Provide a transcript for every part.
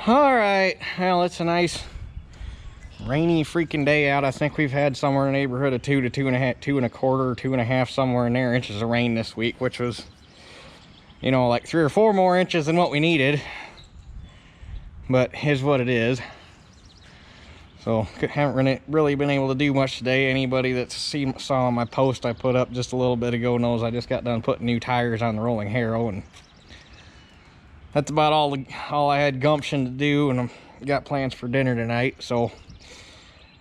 All right, well, it's a nice rainy freaking day out. I think we've had somewhere in the neighborhood of 2 to 2.5, 2.25, 2.5, somewhere in there inches of rain this week, which was, you know, like 3 or 4 more inches than what we needed. But here's what it is. So haven't really been able to do much today. Anybody that saw my post I put up just a little bit ago knows I just got done putting new tires on the rolling harrow, and that's about all I had gumption to do, and I got plans for dinner tonight. So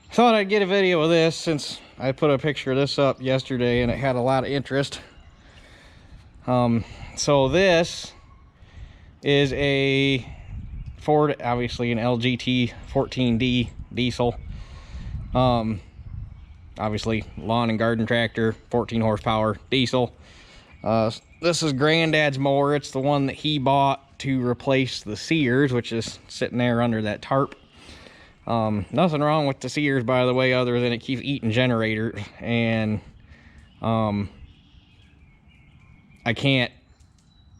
I thought I'd get a video of this since I put a picture of this up yesterday and it had a lot of interest. So this is a Ford, obviously an LGT 14D diesel. Obviously lawn and garden tractor, 14 horsepower diesel. This is Granddad's mower. It's the one that he bought to replace the Sears, which is sitting there under that tarp. Nothing wrong with the Sears, by the way, other than it keeps eating generators, and I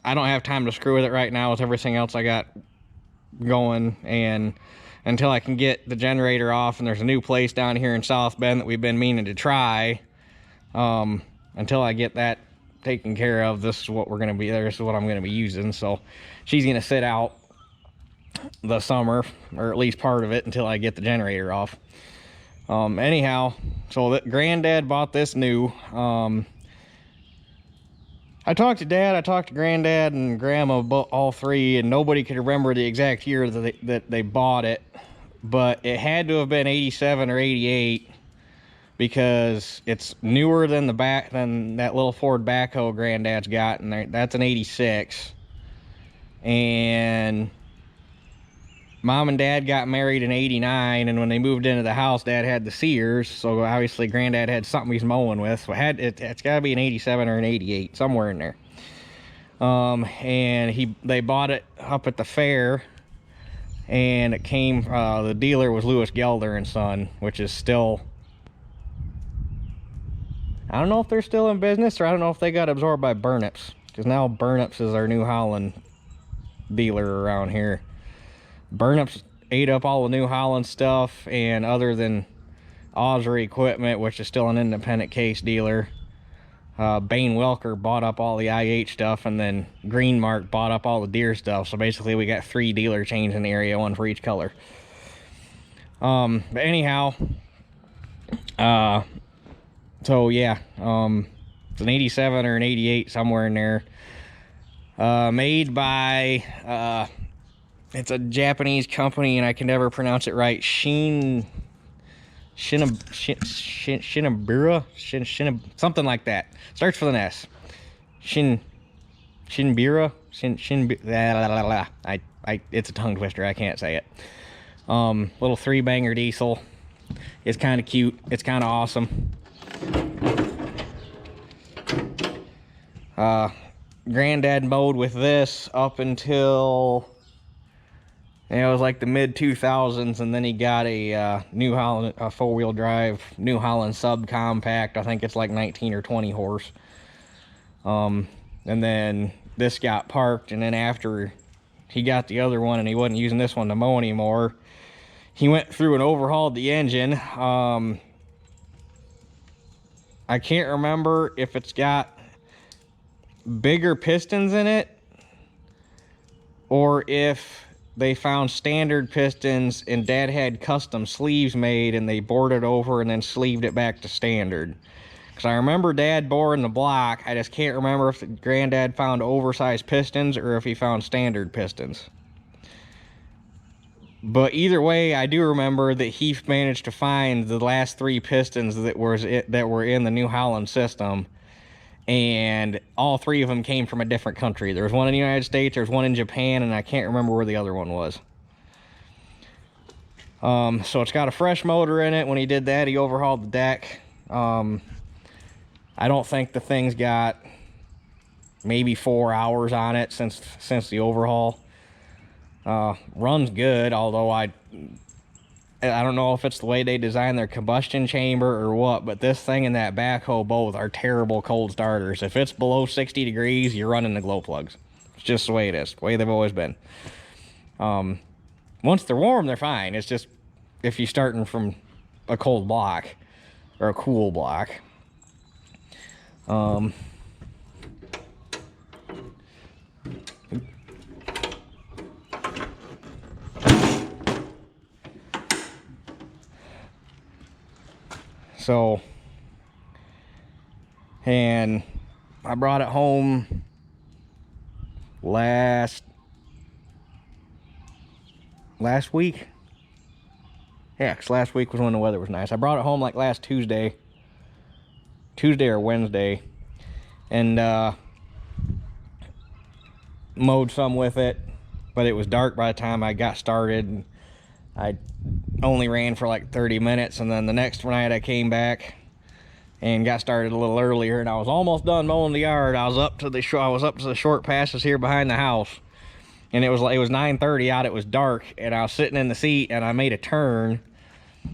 don't have time to screw with it right now with everything else I got going, and until I can get the generator off, and there's a new place down here in South Bend that we've been meaning to try, until I get that taken care of, this is what we're going to be, this is what I'm going to be using. So she's going to sit out the summer, or at least part of it, until I get the generator off. Anyhow, so that Granddad bought this new. I talked to Dad, I talked to Granddad and Grandma, all three, and nobody could remember the exact year that they bought it, but it had to have been 87 or 88, because it's newer than that little Ford backhoe Granddad's got, and that's an 86. And Mom and Dad got married in 89, and when they moved into the house, Dad had the Sears, so obviously Granddad had something he's mowing with, so it's got to be an 87 or an 88, somewhere in there. And they bought it up at the fair, and it came, the dealer was Lewis Gelder and Son, which is still, I don't know if they're still in business, or I don't know if they got absorbed by Burnups, because now Burnups is our New Holland dealer around here. Burnups ate up all the New Holland stuff, and other than Osry Equipment, which is still an independent case dealer, Bain Welker bought up all the IH stuff, and then Greenmark bought up all the Deere stuff. So basically we got 3 dealer chains in the area, one for each color. But anyhow, so yeah, it's an 87 or an 88, somewhere in there. Made by, it's a Japanese company, and I can never pronounce it right. Shinabura, something like that. Starts with an S. Shinbira. It's a tongue twister. I can't say it. Little 3-banger diesel. It's kind of cute. It's kind of awesome. Granddad mowed with this up until, it was like the mid 2000s, and then he got a New Holland, a 4-wheel drive New Holland subcompact. I think it's like 19 or 20 horse. And then this got parked, and then after he got the other one and he wasn't using this one to mow anymore, he went through and overhauled the engine. I can't remember if it's got bigger pistons in it, or if they found standard pistons and Dad had custom sleeves made and they bored it over and then sleeved it back to standard. Because I remember Dad boring the block. I just can't remember if Granddad found oversized pistons or if he found standard pistons. But either way, I do remember that he managed to find the last 3 pistons that were in the New Holland system, and all 3 of them came from a different country. There was one in the United States, there was one in Japan, and I can't remember where the other one was. So it's got a fresh motor in it. When he did that, he overhauled the deck. I don't think the thing's got maybe 4 hours on it since the overhaul. Runs good, although I don't know if it's the way they design their combustion chamber or what, but this thing and that backhoe both are terrible cold starters. If it's below 60 degrees, you're running the glow plugs. It's just the way it is, the way they've always been. once they're warm, they're fine. It's just if you're starting from a cold block or a cool block. So, and I brought it home last week. Yeah, 'cause last week was when the weather was nice. I brought it home like last Tuesday or Wednesday, and mowed some with it, but it was dark by the time I got started. I only ran for like 30 minutes, and then the next night I came back and got started a little earlier, and I was almost done mowing the yard. I was up to the short passes here behind the house, and it was 9:30 out. It was dark, and I was sitting in the seat, and I made a turn,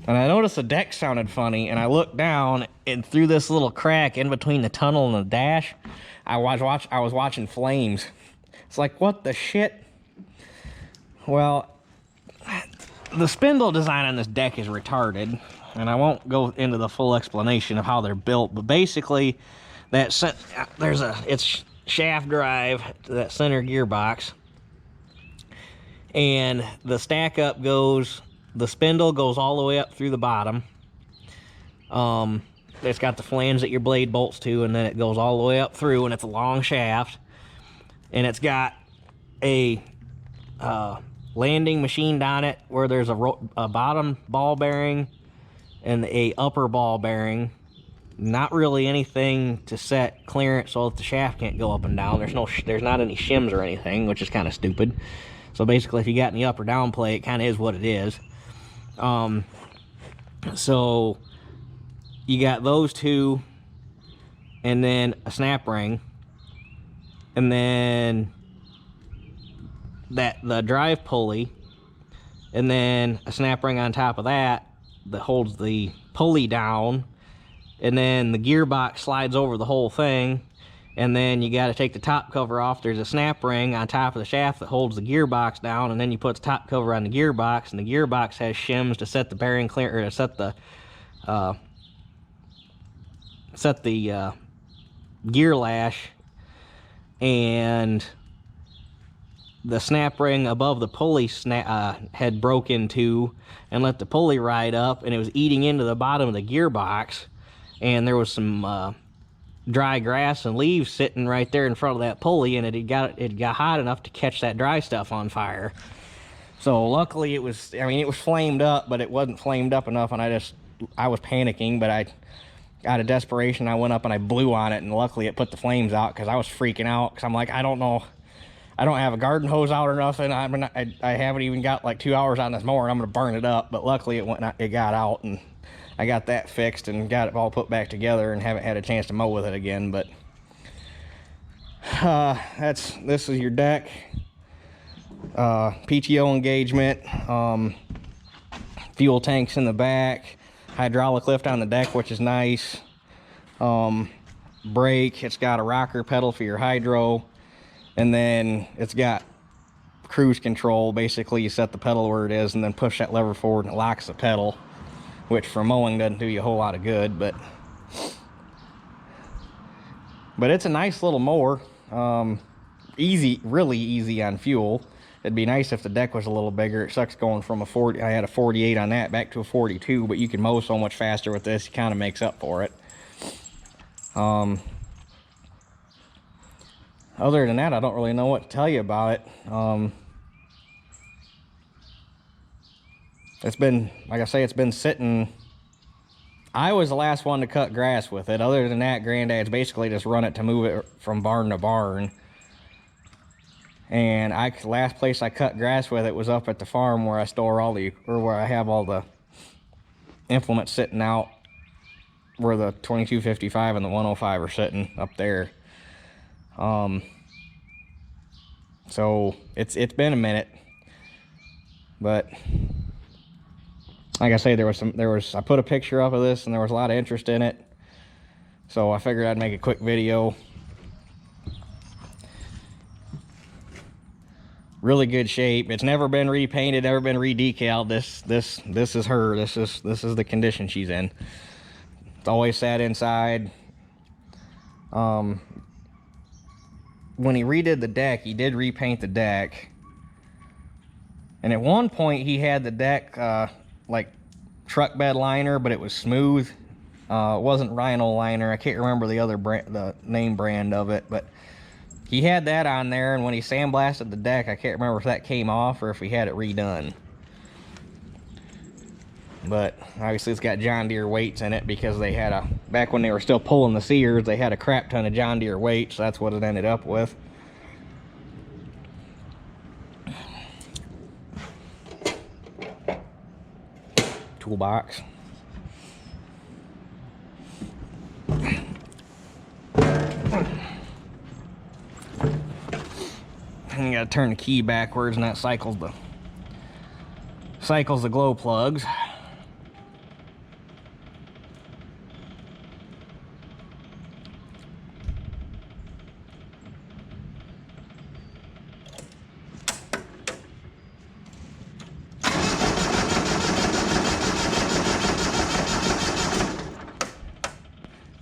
and I noticed the deck sounded funny, and I looked down, and through this little crack in between the tunnel and the dash, I was watching flames. It's like, what the shit? Well, the spindle design on this deck is retarded, and I won't go into the full explanation of how they're built, but basically it's shaft drive to that center gearbox, and the stack up the spindle goes all the way up through the bottom. It's got the flange that your blade bolts to, and then it goes all the way up through, and it's a long shaft, and it's got a landing machined on it where there's a bottom ball bearing and a upper ball bearing. Not really anything to set clearance so that the shaft can't go up and down. There's not any shims or anything, which is kind of stupid. So basically, if you got any up or down play, it kind of is what it is. So you got those two, and then a snap ring, and then the drive pulley, and then a snap ring on top of that holds the pulley down, and then the gearbox slides over the whole thing, and then you got to take the top cover off. There's a snap ring on top of the shaft that holds the gearbox down, and then you put the top cover on the gearbox, and the gearbox has shims to set the bearing clear, or to set the gear lash, and the snap ring above the pulley had broke in two and let the pulley ride up, and it was eating into the bottom of the gearbox, and there was some dry grass and leaves sitting right there in front of that pulley, and it got hot enough to catch that dry stuff on fire. So luckily it was flamed up, but it wasn't flamed up enough, and I was panicking, but out of desperation I went up and I blew on it, and luckily it put the flames out, because I was freaking out, because I'm like, I don't know, I don't have a garden hose out or nothing. I haven't even got like 2 hours on this mower, and I'm gonna burn it up. But luckily it got out, and I got that fixed and got it all put back together, and haven't had a chance to mow with it again. But this is your deck. PTO engagement, fuel tanks in the back, hydraulic lift on the deck, which is nice. Brake, it's got a rocker pedal for your hydro, and then it's got cruise control. Basically you set the pedal where it is and then push that lever forward and it locks the pedal, which for mowing doesn't do you a whole lot of good, but it's a nice little mower. Easy, really easy on fuel. It'd be nice if the deck was a little bigger. It sucks going from a 40, I had a 48 on that, back to a 42, but you can mow so much faster with this, it kind of makes up for it. Other than that, I don't really know what to tell you about it. It's been, like I say, it's been sitting. I was the last one to cut grass with it. Other than that, Granddad's basically just run it to move it from barn to barn. And last place I cut grass with it was up at the farm where I store where I have all the implements sitting out, where the 2255 and the 105 are sitting up there. So it's been a minute, but like I say, I put a picture up of this and there was a lot of interest in it, so I figured I'd make a quick video Really good shape. It's never been repainted, never been re-decaled. This is her. This is the condition she's in. It's always sat inside. When he redid the deck, he did repaint the deck. And at one point he had the deck like truck bed liner, but it was smooth. It wasn't Rhino liner. I can't remember the other brand, the name brand of it, but he had that on there, and when he sandblasted the deck, I can't remember if that came off or if he had it redone. But obviously it's got John Deere weights in it because they had a, back when they were still pulling the Sears, they had a crap ton of John Deere weights, so that's what it ended up with. Toolbox. And you gotta turn the key backwards, and that cycles the glow plugs.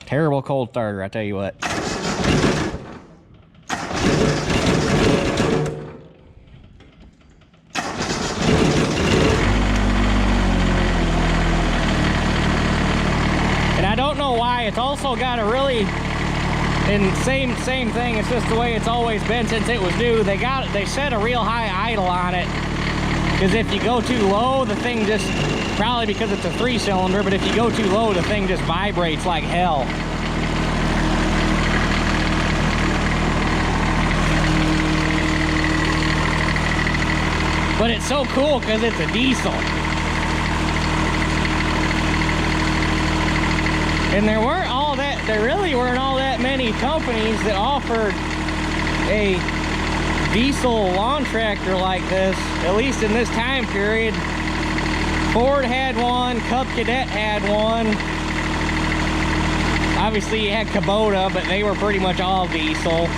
Terrible cold starter, I tell you what. And I don't know why, it's also got a really, and same thing, it's just the way it's always been since it was new. They set a real high idle on it. Because if you go too low, the thing just, probably because it's a 3-cylinder, but if you go too low, the thing just vibrates like hell. But it's so cool because it's a diesel. And there really weren't all that many companies that offered a diesel lawn tractor like this, at least in this time period. Ford had one, Cub Cadet had one. Obviously you had Kubota, but they were pretty much all diesel.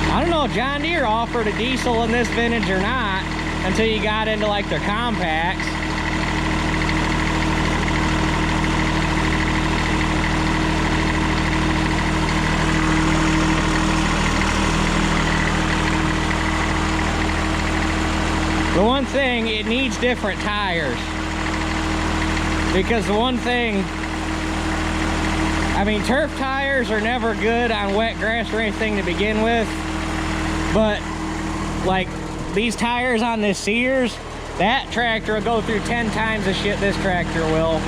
I don't know if John Deere offered a diesel in this vintage or not until you got into like their compacts. The one thing, it needs different tires. Because the one thing, I mean, turf tires are never good on wet grass or anything to begin with. But, like, these tires on this Sears, that tractor will go through 10 times the shit this tractor will.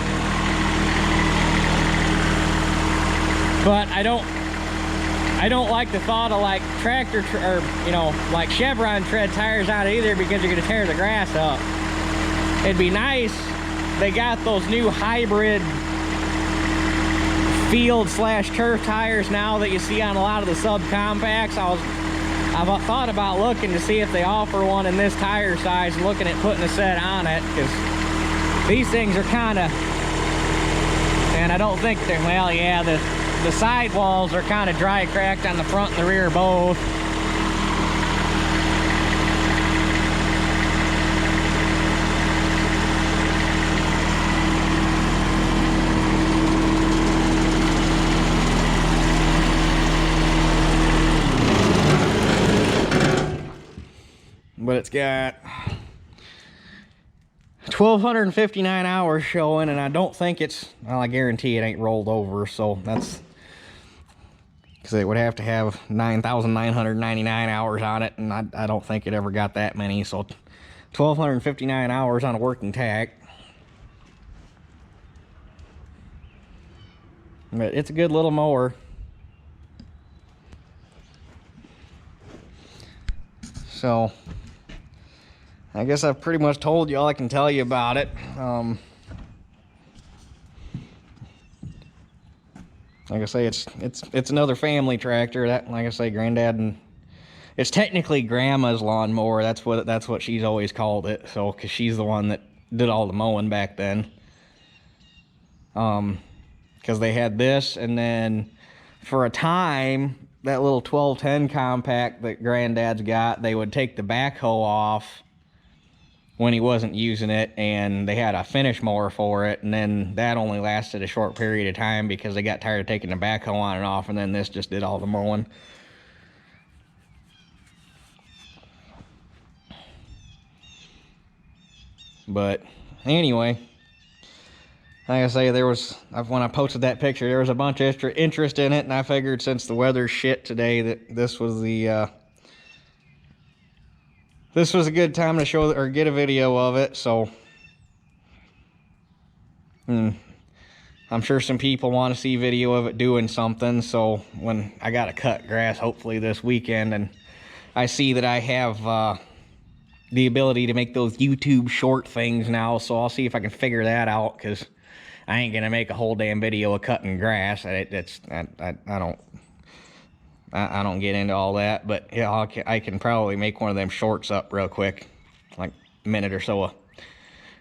But I don't like the thought of like or you know, like Chevron tread tires on it either, because you're gonna tear the grass up. It'd be nice, they got those new hybrid field/turf tires now that you see on a lot of the subcompacts. I've thought about looking to see if they offer one in this tire size, looking at putting a set on it, because these things are kind of, and I don't think they're, well, yeah, the sidewalls are kind of dry cracked on the front and the rear both. But it's got 1,259 hours showing, and I don't think it's, well, I guarantee it ain't rolled over, so that's, because it would have to have 9,999 hours on it, and I don't think it ever got that many. So 1,259 hours on a working tack. But it's a good little mower. So I guess I've pretty much told you all I can tell you about it. Like I say, it's another family tractor. That, like I say, Granddad, and it's technically Grandma's lawnmower. That's what she's always called it. So, because she's the one that did all the mowing back then. Because they had this, and then for a time that little 1210 compact that Granddad's got, they would take the backhoe off when he wasn't using it, and they had a finish mower for it, and then that only lasted a short period of time because they got tired of taking the backhoe on and off, and then this just did all the mowing. But anyway, like I say, when I posted that picture, there was a bunch of extra interest in it, and I figured since the weather's shit today that this was a good time to show or get a video of it. So I'm sure some people want to see video of it doing something. So when I got to cut grass, hopefully this weekend, and I see that I have the ability to make those YouTube short things now, so I'll see if I can figure that out, because I ain't gonna make a whole damn video of cutting grass. I don't get into all that, but yeah, I can probably make one of them shorts up real quick, like a minute or so of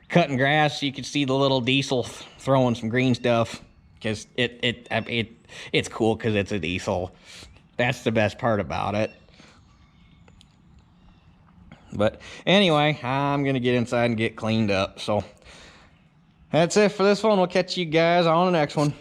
cutting grass. You can see the little diesel throwing some green stuff, because it's cool because it's a diesel. That's the best part about it. But anyway, I'm gonna get inside and get cleaned up. So that's it for this one. We'll catch you guys on the next one.